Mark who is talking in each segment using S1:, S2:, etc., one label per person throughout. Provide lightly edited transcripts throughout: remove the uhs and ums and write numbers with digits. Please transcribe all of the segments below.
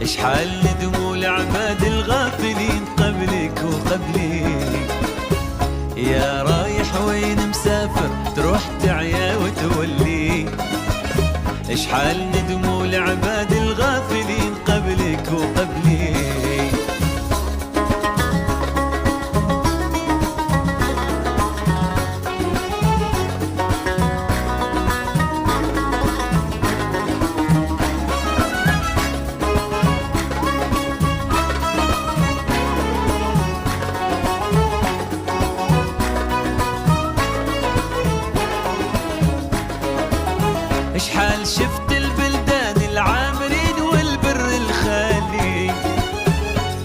S1: اشحال ندموا لعباد الغافلين قبلك وقبلي. يا رايح وين مسافر تروح تعيا وتولي. اشحال ندموا لعباد الغافلين قبلك وقبلي. اشحال شفت البلدان العامرين والبر الخالي.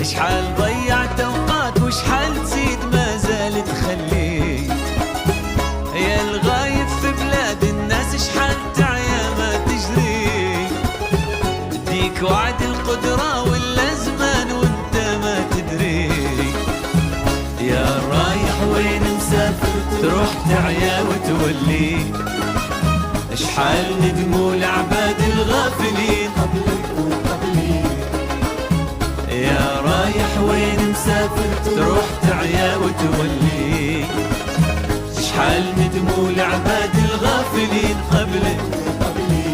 S1: اشحال ضيعت اوقات واشحال تزيد ما زال تخلي. يا الغايب في بلاد الناس اشحال تعيا ما تجري. اديك وعد القدرة ولا زمان وانت ما تدري. يا رايح وين مسافر تروح تعيا وتولي. اشحال ندموا لعباد الغافلين قبلك وقبلي. يا رايح وين مسافر تروح تعيا وتولي. اشحال ندموا لعباد الغافلين قبلك وقبلي.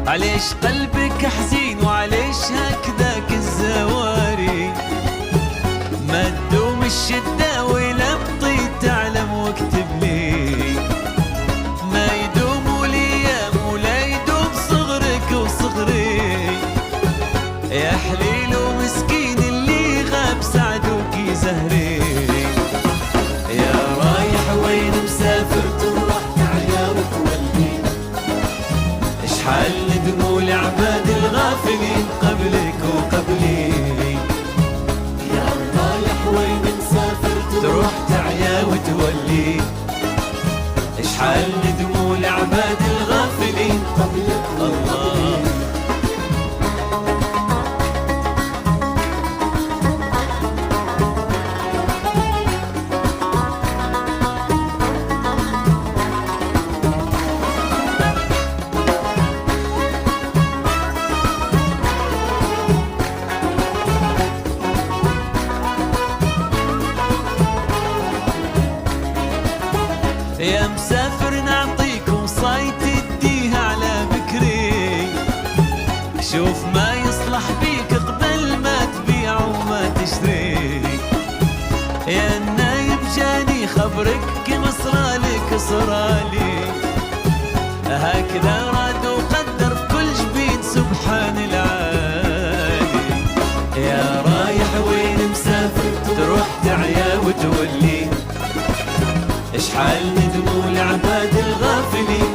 S1: علاش قلبك حزين وعلاش هكذاك الزواري. ما تدوم الشدة ولا بطيت تعلم واكتب لي. ما يدوم الايام ولا يدوم صغرك وصغري. يا حليل ومسكين اللي غاب سعدوك زهري. يا رايح وين مسافر تروح تعيا وتولي. اشحال ندموا لعباد الغافلين قبلك وقبلي. يا رايح وين مسافر تروح تعيا وتولي. اشحال ندموا لعباد الغافلين قبلك وقبلي. يا مسافر نعطيك وصاي تديها على بكري. شوف ما يصلح بيك قبل ما تبيع وما تشتري. يا النايب جاني خبرك كما صرالك صرالي. هكذا راد وقدر في كل جبين سبحان العالي. يا رايح وين مسافر تروح تعيا وتولي. اشحال ندموا لعباد الغافلين